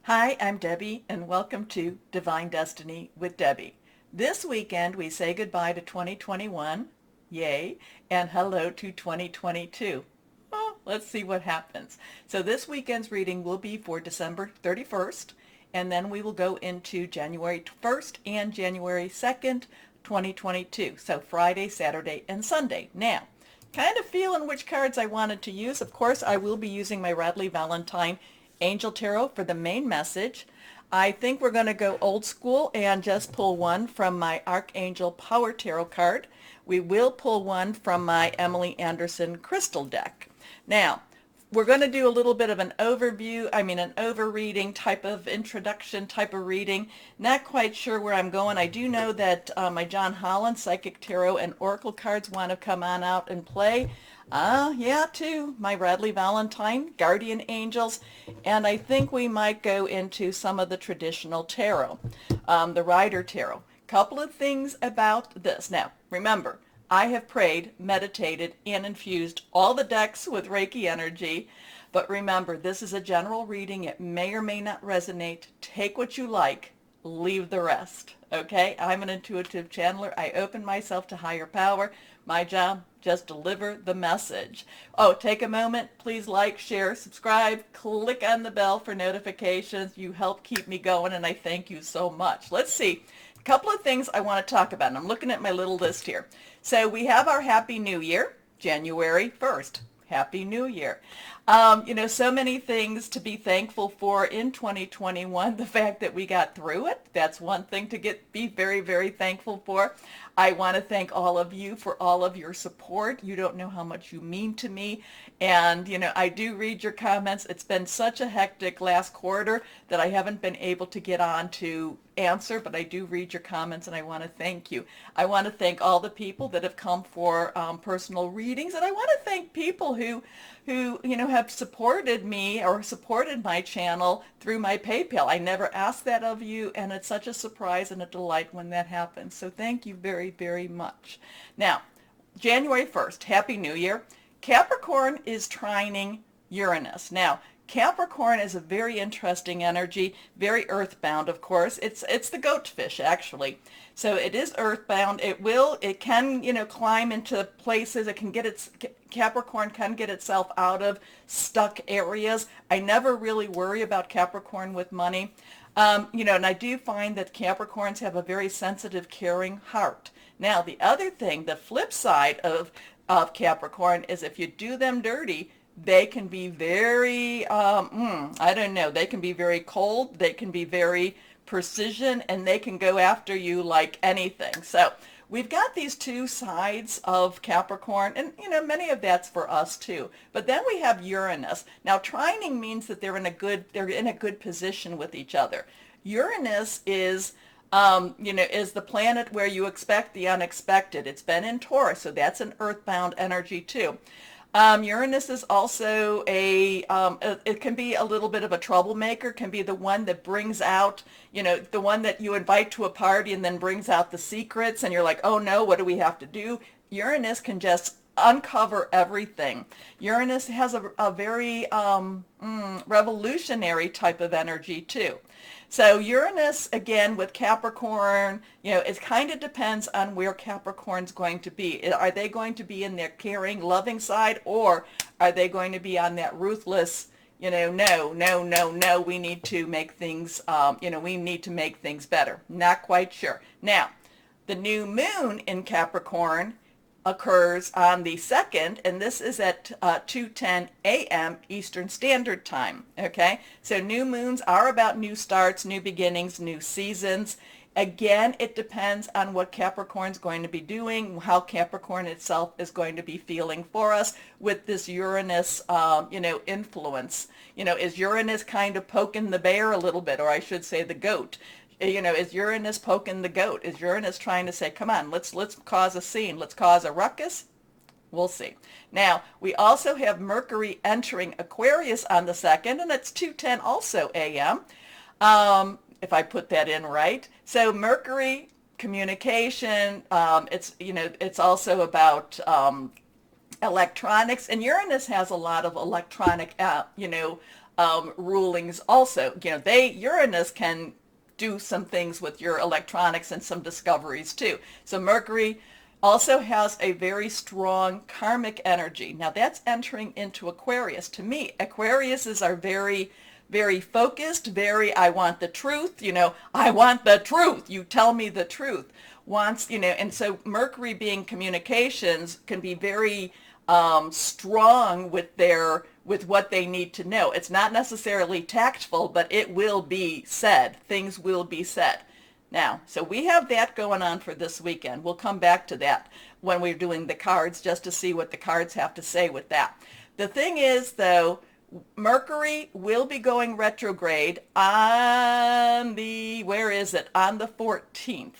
Hi, I'm Debbie, and welcome to Divine Destiny with Debbie. This weekend, we say goodbye to 2021, yay, and hello to 2022. Oh, let's see what happens. So this weekend's reading will be for December 31st, and then we will go into January 1st and January 2nd, 2022. So Friday, Saturday, and Sunday. Now, kind of feeling which cards I wanted to use. Of course, I will be using my Radley Valentine Angel Tarot for the main message. I think we're going to go old school and just pull one from my Archangel Power Tarot card. We will pull one from my Emily Anderson Crystal deck. Now, we're going to do a little bit of an overview, an overreading type of introduction type of reading. Not quite sure where I'm going. I do know that my John Holland Psychic Tarot and Oracle cards want to come on out and play. Yeah, too. My Radley Valentine, Guardian Angels, and I think we might go into some of the traditional tarot, the Ryder Tarot. Couple of things about this. Now, remember, I have prayed, meditated, and infused all the decks with Reiki energy. But remember, this is a general reading. It may or may not resonate. Take what you like, leave the rest. Okay? I'm an intuitive channeler. I open myself to higher power. My job, just deliver the message. Oh, take a moment. Please like, share, subscribe, click on the bell for notifications. You help keep me going, and I thank you so much. Let's see. A couple of things I want to talk about, and I'm looking at my little list here. So we have our Happy New Year, January 1st. Happy New Year. So many things to be thankful for in 2021. The fact that we got through it, that's one thing to be very, very thankful for. I want to thank all of you for all of your support. You don't know how much you mean to me. And, I do read your comments. It's been such a hectic last quarter that I haven't been able to get on to answer, but I do read your comments, and I want to thank you. I want to thank all the people that have come for personal readings, and I want to thank people who have supported me or supported my channel through my PayPal. I never asked that of you, and it's such a surprise and a delight when that happens. So thank you very, very much. Now, January 1st, Happy New Year. Capricorn is trining Uranus. Now, Capricorn is a very interesting energy, very earthbound, of course. It's the goatfish, actually. So it is earthbound. It can, climb into places. Capricorn can get itself out of stuck areas. I never really worry about Capricorn with money. And I do find that Capricorns have a very sensitive, caring heart. Now, the other thing, the flip side of Capricorn is if you do them dirty, they can be very, they can be very cold, they can be very precision, and they can go after you like anything. So we've got these two sides of Capricorn, and many of that's for us too. But then we have Uranus. Now, trining means that they're in a good position with each other. Uranus is the planet where you expect the unexpected. It's been in Taurus, so that's an earthbound energy too. Uranus is also it can be a little bit of a troublemaker, can be the one that brings out, the one that you invite to a party and then brings out the secrets, and you're like, oh no, what do we have to do? Uranus can just uncover everything. Uranus has a very revolutionary type of energy too. So Uranus, again, with Capricorn, it kind of depends on where Capricorn's going to be. Are they going to be in their caring, loving side, or are they going to be on that ruthless, no, we need to make things, we need to make things better. Not quite sure. Now, the new moon in Capricorn occurs on the 2nd, and this is at 2:10 a.m. Eastern Standard Time. Okay, so new moons are about new starts, new beginnings, new seasons. Again, it depends on what Capricorn's going to be doing, how Capricorn itself is going to be feeling for us with this Uranus, influence. Is Uranus kind of poking the bear a little bit, or I should say the goat? Is Uranus poking the goat? Is Uranus trying to say, come on, let's cause a scene, let's cause a ruckus? We'll see. Now, we also have Mercury entering Aquarius on the 2nd, and it's 2:10 also a.m., if I put that in right. So Mercury, communication, it's also about electronics, and Uranus has a lot of electronic, rulings also. Uranus can do some things with your electronics and some discoveries too. So Mercury also has a very strong karmic energy. Now that's entering into Aquarius. To me, Aquariuses are very, very focused, I want the truth, I want the truth, you tell me the truth. And so Mercury being communications can be very strong with what they need to know. It's not necessarily tactful, but it will be said. Things will be said. Now, so we have that going on for this weekend. We'll come back to that when we're doing the cards, just to see what the cards have to say with that. The thing is, though, Mercury will be going retrograde on the, on the 14th.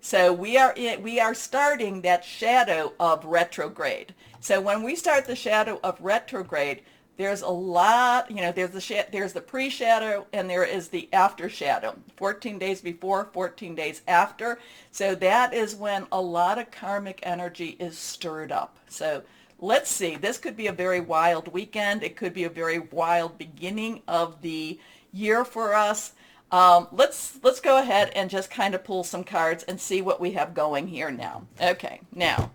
So we are starting that shadow of retrograde. So when we start the shadow of retrograde, there's a lot, there's the pre-shadow and there is the after shadow. 14 days before, 14 days after. So that is when a lot of karmic energy is stirred up. So let's see. This could be a very wild weekend. It could be a very wild beginning of the year for us. Let's go ahead and just kind of pull some cards and see what we have going here now. Okay, now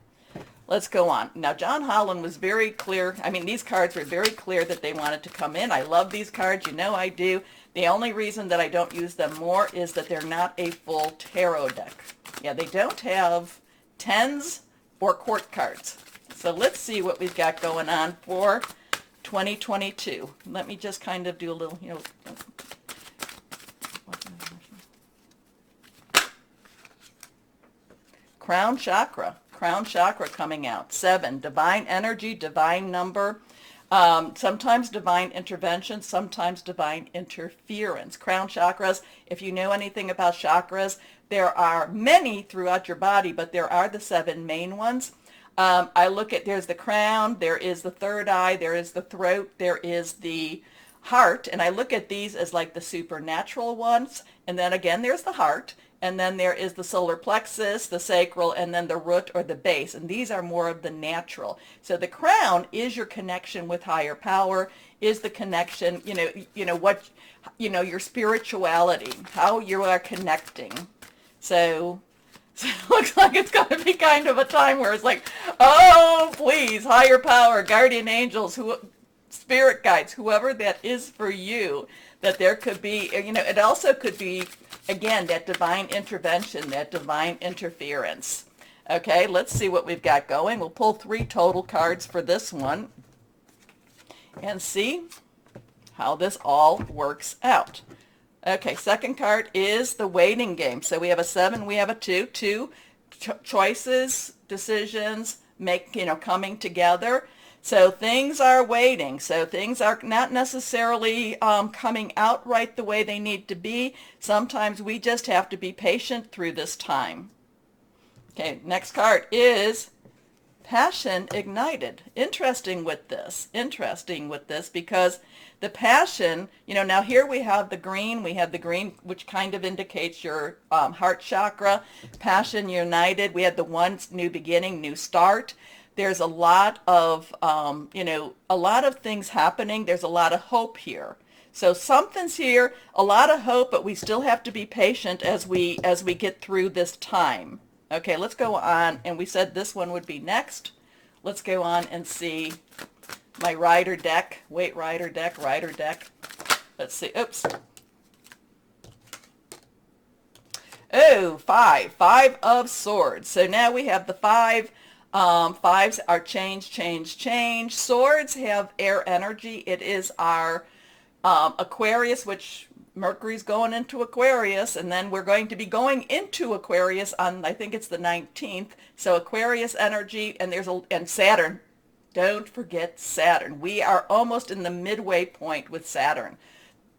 let's go on. Now, John Holland was very clear. I mean, these cards were very clear that they wanted to come in. I love these cards. You know I do. The only reason that I don't use them more is that they're not a full tarot deck. Yeah, they don't have tens or court cards. So let's see what we've got going on for 2022. Let me just kind of do a little, Crown Chakra. Crown Chakra coming out. 7, divine energy, divine number. Sometimes divine intervention, sometimes divine interference. Crown chakras, if you know anything about chakras, there are many throughout your body, but there are the 7 main ones. I look at, there's the crown, there is the third eye, there is the throat, there is the heart, and I look at these as like the supernatural ones, and then again there's the heart, and then there is the solar plexus, the sacral, and then the root or the base, and these are more of the natural. So the crown is your connection with higher power, is the connection, your spirituality, how you are connecting. So it looks like it's going to be kind of a time where it's like, oh, please, higher power, guardian angels, spirit guides, whoever that is for you, that there could be, it also could be, again, that divine intervention, that divine interference. Okay, let's see what we've got going. We'll pull 3 total cards for this one and see how this all works out. Okay, second card is the waiting game. So we have a 7, we have a 2. Choices, decisions, coming together. So things are waiting. So things are not necessarily coming out right the way they need to be. Sometimes we just have to be patient through this time. Okay, next card is Passion Ignited. Interesting with this because the passion, now here we have the green, which kind of indicates your heart chakra. Passion United, we had the one, new beginning, new start. There's a lot of, a lot of things happening. There's a lot of hope here. So something's here, a lot of hope, but we still have to be patient as we get through this time. Okay, let's go on. And we said this one would be next. Let's go on and see my Ryder deck. Wait, Ryder deck. Let's see. Oops. Oh, 5. 5 of Swords. So now we have the 5. 5s are change. Swords have air energy. It is our Aquarius, which Mercury's going into Aquarius, and then we're going to be going into Aquarius on, I think it's the 19th. So Aquarius energy, and Saturn. Don't forget Saturn. We are almost in the midway point with Saturn.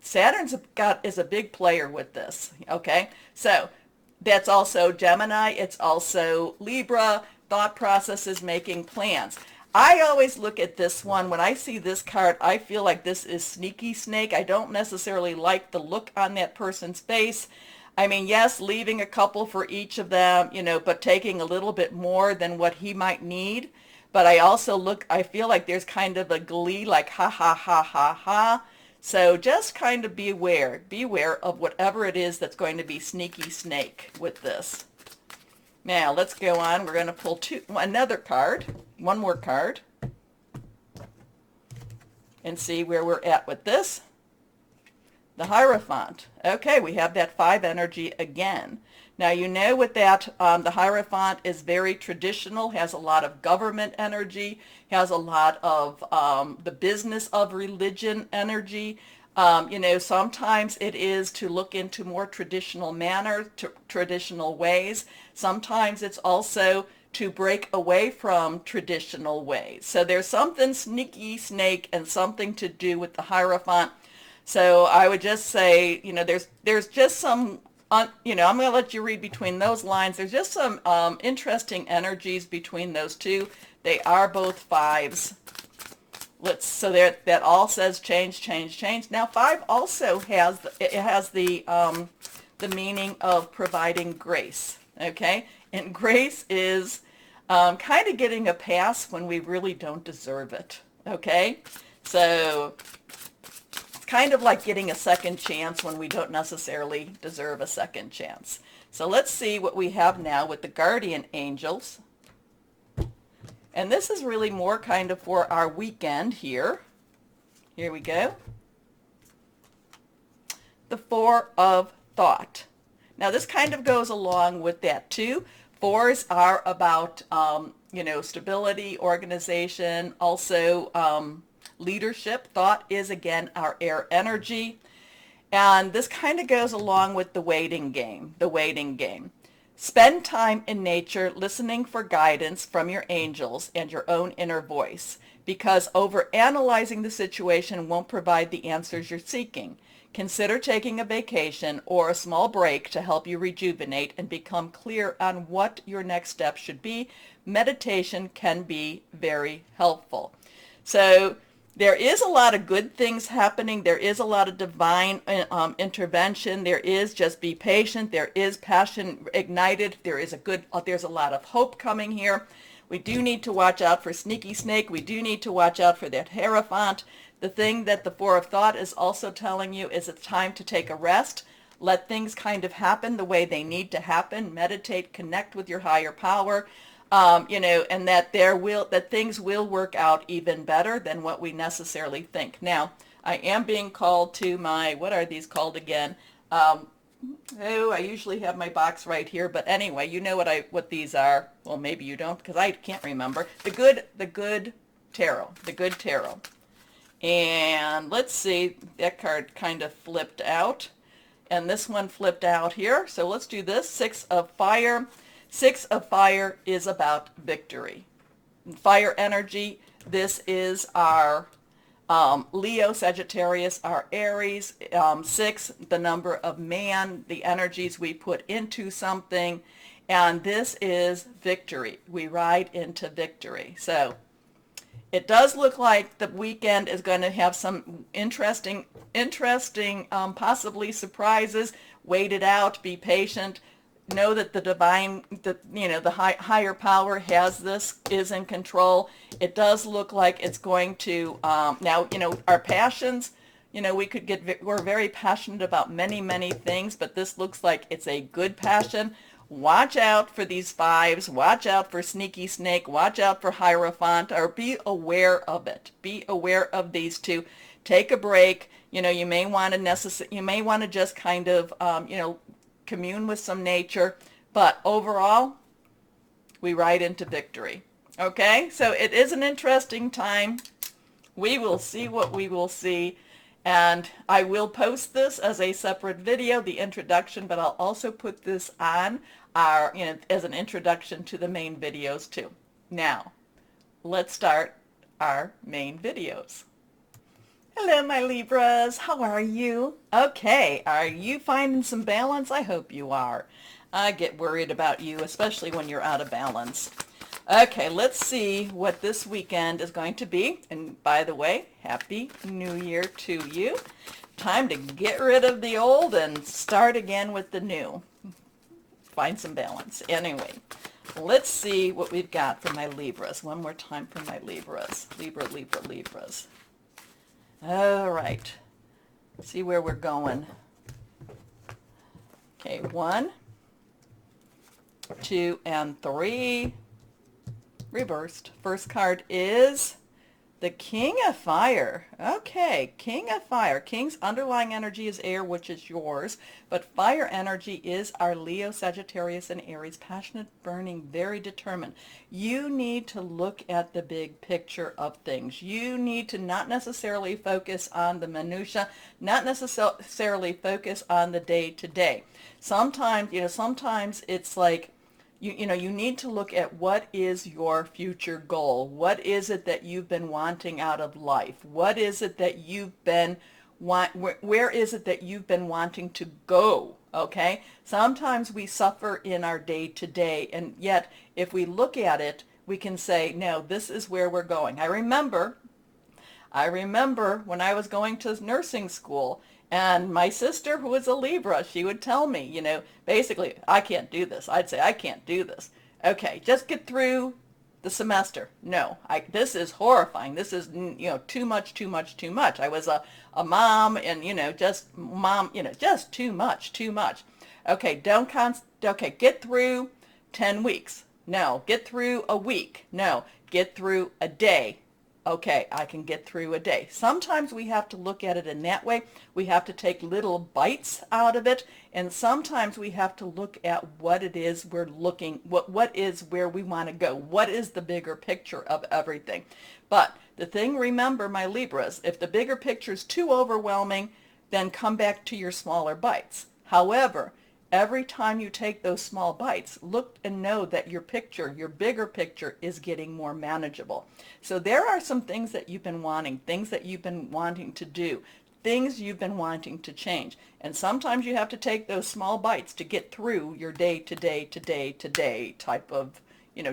is a big player with this. Okay, so that's also Gemini. It's also Libra. Thought processes, making plans. I always look at this one. When I see this card, I feel like this is sneaky snake. I don't necessarily like the look on that person's face. I mean, yes, leaving a couple for each of them, but taking a little bit more than what he might need. But I feel like there's kind of a glee, like ha, ha, ha, ha, ha. So just kind of beware of whatever it is that's going to be sneaky snake with this. Now let's go on. We're going to pull another card, one more card, and see where we're at with this. The Hierophant. Okay, we have that 5 energy again. Now you know with that, the Hierophant is very traditional, has a lot of government energy, has a lot of the business of religion energy. You know, sometimes it is to look into more traditional manners, traditional ways. Sometimes it's also to break away from traditional ways. So there's something sneaky snake and something to do with the Hierophant. So I would just say, you know, there's just some, you know, I'm going to let you read between those lines. There's just some interesting energies between those two. They are both 5s. So there, that all says change, change, change. Now 5 also has the meaning of providing grace. Okay, and grace is kind of getting a pass when we really don't deserve it. Okay, so kind of like getting a second chance when we don't necessarily deserve a second chance. So let's see what we have now with the guardian angels. And this is really more kind of for our weekend here. Here we go. The 4 of Thought. Now this kind of goes along with that too. 4s are about, you know, stability, organization, also leadership. Thought is again our air energy, and this kind of goes along with the waiting game. Spend time in nature listening for guidance from your angels and your own inner voice, because overanalyzing the situation won't provide the answers you're seeking. Consider taking a vacation or a small break to help you rejuvenate and become clear on what your next step should be. Meditation can be very helpful. So there is a lot of good things happening. There is a lot of divine intervention. There is just be patient. There is passion ignited. There's a lot of hope coming here. We do need to watch out for sneaky snake. We do need to watch out for that Hierophant. The thing that the 4 of Thought is also telling you is it's time to take a rest. Let things kind of happen the way they need to happen. Meditate, connect with your higher power. You know, and that things will work out even better than what we necessarily think. Now, I am being called to my, what are these called again? I usually have my box right here, but anyway, you know what these are. Well, maybe you don't, because I can't remember. The good tarot. And let's see, that card kind of flipped out, and this one flipped out here. So let's do this. 6 of Fire. 6 of Fire is about victory. Fire energy, this is our Leo, Sagittarius, our Aries. 6, the number of man, the energies we put into something. And this is victory. We ride into victory. So it does look like the weekend is going to have some interesting, possibly surprises. Wait it out, be patient. Know that the divine, the higher power has this, is in control. It does look like it's going to, now, you know, our passions, you know, we're very passionate about many, many things, but this looks like it's a good passion. Watch out for these 5s. Watch out for sneaky snake. Watch out for Hierophant, or be aware of it. Be aware of these 2. Take a break. You know, you may want to just kind of, you know, commune with some nature, but overall, we ride into victory. Okay, so it is an interesting time. We will see what we will see, and I will post this as a separate video, the introduction, but I'll also put this on our, you know, as an introduction to the main videos too. Now, let's start our main videos. Hello, my Libras. How are you? Okay, are you finding some balance? I hope you are. I get worried about you, especially when you're out of balance. Okay, let's see what this weekend is going to be. And by the way, Happy New Year to you. Time to get rid of the old and start again with the new. Find some balance. Anyway, let's see what we've got for my Libras. One more time for my Libras. Libras. All right. see where we're going. Okay, 1, 2, and 3. Reversed. First card is the King of Fire. Okay, King of Fire. King's underlying energy is air, which is yours, but fire energy is our Leo, Sagittarius, and Aries. Passionate, burning, very determined. You need to look at the big picture of things. You need to not necessarily focus on the minutia, not necessarily focus on the day-to-day. Sometimes it's like, you need to look at what is your future goal. What is it that you've been wanting out of life? What is it that you've been where is it that you've been wanting to go? Okay? Sometimes we suffer in our day-to-day, and yet if we look at it, we can say, no, this is where we're going. I remember when I was going to nursing school, and my sister, who was a Libra, she would tell me, basically, I can't do this. I'd say, I can't do this. Okay, just get through the semester. No, this is horrifying. This is, too much, too much, too much. I was a mom, and, just too much. Okay, get through 10 weeks. No, get through a week. No, get through a day. Okay, I can get through a day. Sometimes we have to look at it in that way. We have to take little bites out of it, and sometimes we have to look at what it is we're looking, what is where we want to go, what is the bigger picture of everything. But the thing, remember, my Libras, if the bigger picture is too overwhelming, then come back to your smaller bites. However, every time you take those small bites, look and know that your bigger picture is getting more manageable. So there are some things that you've been wanting, things that you've been wanting to do, things you've been wanting to change. And sometimes you have to take those small bites to get through your day-to-day type of,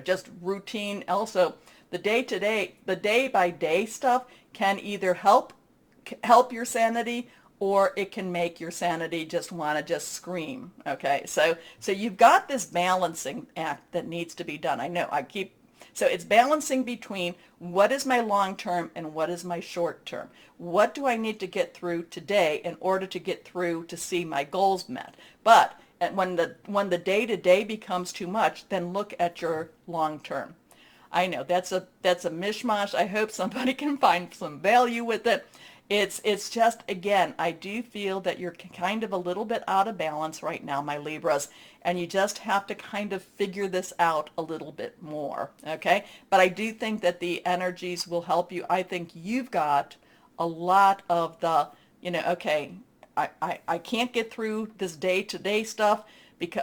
just routine. Also, the day-to-day, the day-by-day stuff can either help your sanity, or it can make your sanity just want to just scream. Okay, so you've got this balancing act that needs to be done. I know so it's balancing between what is my long term and what is my short term. What do I need to get through today in order to get through to see my goals met? But when the day-to-day becomes too much, then look at your long term. I know that's a mishmash. I hope somebody can find some value with it. It's just, again, I do feel that you're kind of a little bit out of balance right now, my Libras, and you just have to kind of figure this out a little bit more, okay? But I do think that the energies will help you. I think you've got a lot of the, okay, I can't get through this day-to-day stuff,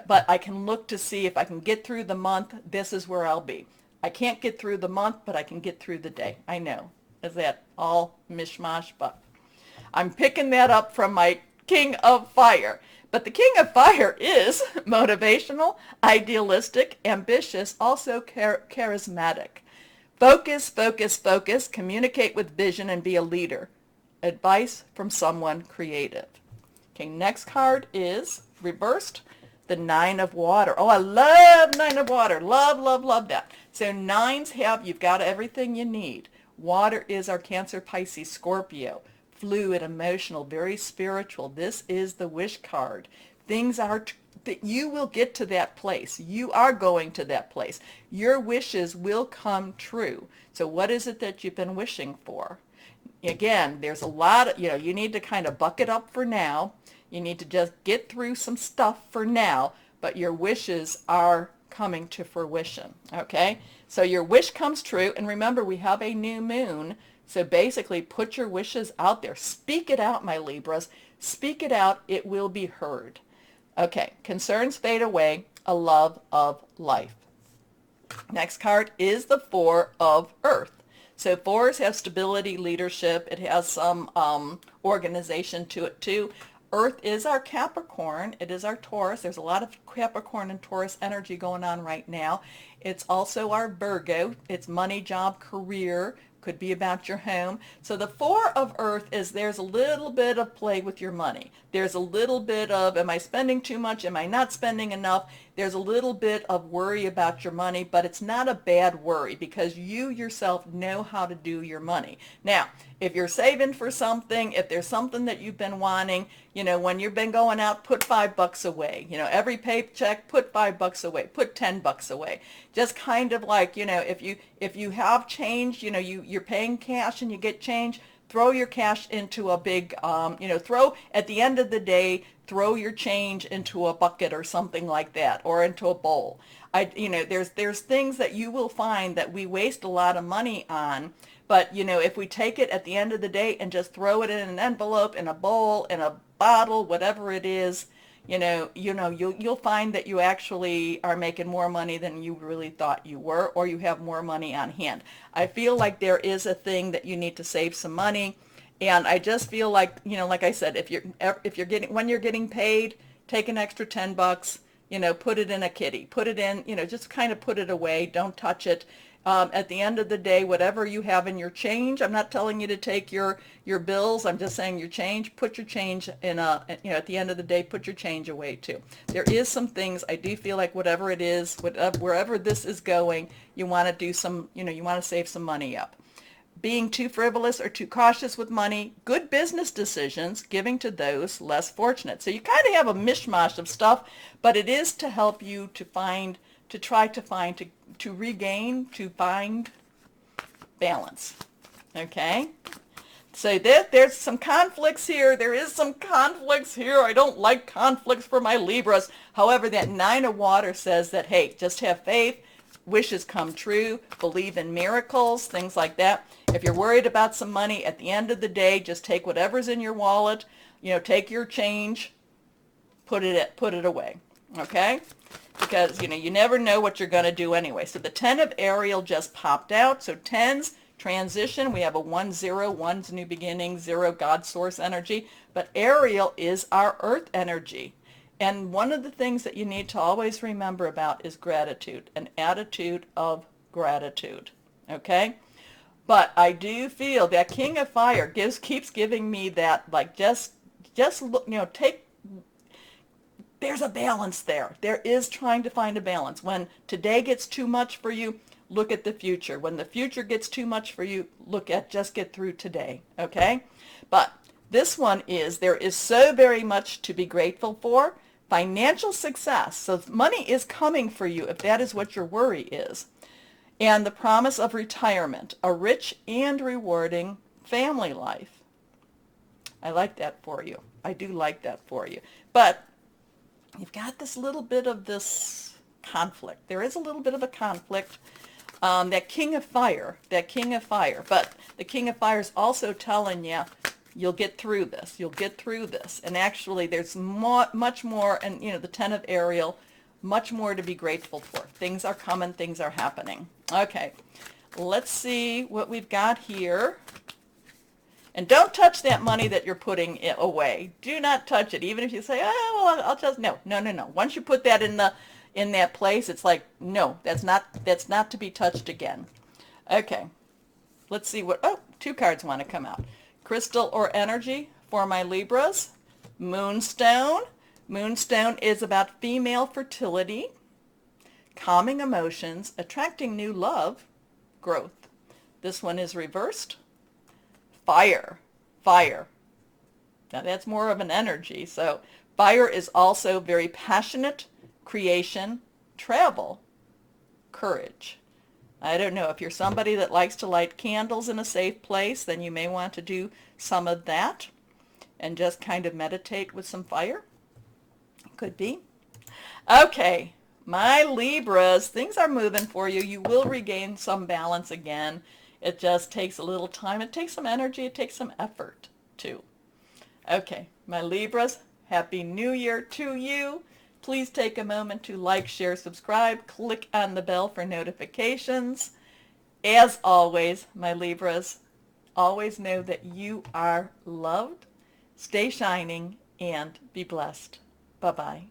but I can look to see if I can get through the month, this is where I'll be. I can't get through the month, but I can get through the day. I know. Is that all mishmash? But I'm picking that up from my King of Fire. But the King of Fire is motivational, idealistic, ambitious, also charismatic. Focus, focus, focus, communicate with vision, and be a leader. Advice from someone creative. Okay, next card is reversed, the Nine of Water. Oh, I love Nine of Water. Love, love, love that. So nines you've got everything you need. Water is our Cancer, Pisces, Scorpio. Fluid, emotional, very spiritual. This is the wish card. Things are, you will get to that place. You are going to that place. Your wishes will come true. So what is it that you've been wishing for? Again, there's a lot of, you need to kind of buck it up for now. You need to just get through some stuff for now, but your wishes are coming to fruition, okay? So your wish comes true, and remember, we have a new moon, so basically put your wishes out there. Speak it out, my Libras. Speak it out. It will be heard. Okay, concerns fade away, a love of life. Next card is the Four of Earth. So fours have stability, leadership. It has some organization to it too. Earth is our Capricorn. It is our Taurus. There's a lot of Capricorn and Taurus energy going on right now. It's also our Virgo. It's money, job, career. Could be about your home. So the Four of Earth is there's a little bit of play with your money. There's a little bit of, am I spending too much? Am I not spending enough? there's a little bit of worry about your money, but it's not a bad worry because you yourself know how to do your money. Now, if you're saving for something, if there's something that you've been wanting, when you've been going out, put $5 away. Every paycheck, put $5 away, put $10 away. Just kind of like, if you have change, you're paying cash and you get change, throw your cash into a big, at the end of the day, throw your change into a bucket or something like that, or into a bowl. There's things that you will find that we waste a lot of money on, but if we take it at the end of the day and just throw it in an envelope, in a bowl, in a bottle, whatever it is, you'll find that you actually are making more money than you really thought you were, or you have more money on hand. I feel like there is a thing that you need to save some money, and I just feel like, like I said, when you're getting paid, take an extra $10, put it in a kitty, put it in, just kind of put it away, don't touch it. At the end of the day, whatever you have in your change, I'm not telling you to take your bills, I'm just saying your change, put your change in at the end of the day, put your change away too. There is some things, I do feel like whatever it is, wherever this is going, you want to do some, you want to save some money up. Being too frivolous or too cautious with money, good business decisions, giving to those less fortunate. So you kind of have a mishmash of stuff, but it is to help you to find, to regain, to find balance. Okay? So there's some conflicts here. There is some conflicts here. I don't like conflicts for my Libras. However, that 9 of Water says that, hey, just have faith, wishes come true, believe in miracles, things like that. If you're worried about some money, at the end of the day, just take whatever's in your wallet, take your change, put it away. Okay? Because, you never know what you're going to do anyway. So the 10 of Ariel just popped out. So 10s, transition. We have a 1-0, 1's new beginning, 0 God source energy. But Ariel is our earth energy. And one of the things that you need to always remember about is gratitude, an attitude of gratitude. Okay? But I do feel that King of Fire keeps giving me that, like, just look, there's a balance there. There is trying to find a balance. When today gets too much for you, look at the future. When the future gets too much for you, just get through today, okay? But this one is, there is so very much to be grateful for. Financial success. So money is coming for you if that is what your worry is. And the promise of retirement, a rich and rewarding family life. I like that for you. I do like that for you. But you've got this little bit of this conflict. There is a little bit of a conflict. That King of Fire. But the King of Fire is also telling you, you'll get through this. You'll get through this. And actually, there's much more, and the 10 of Ariel, much more to be grateful for. Things are coming. Things are happening. Okay, let's see what we've got here. And don't touch that money that you're putting away. Do not touch it. Even if you say, oh, well, I'll just, no. Once you put that in that place, it's like, no, that's not to be touched again. Okay, let's see what, 2 cards want to come out. Crystal or energy for my Libras. Moonstone. Moonstone is about female fertility, calming emotions, attracting new love, growth. This one is reversed. Fire. Now that's more of an energy. So fire is also very passionate, creation, travel, courage. I don't know, if you're somebody that likes to light candles in a safe place, then you may want to do some of that and just kind of meditate with some fire. Could be. Okay, my Libras, things are moving for you. You will regain some balance again. It just takes a little time. It takes some energy. It takes some effort too. Okay, my Libras, Happy New Year to you. Please take a moment to like, share, subscribe. Click on the bell for notifications. As always, my Libras, always know that you are loved. Stay shining and be blessed. Bye-bye.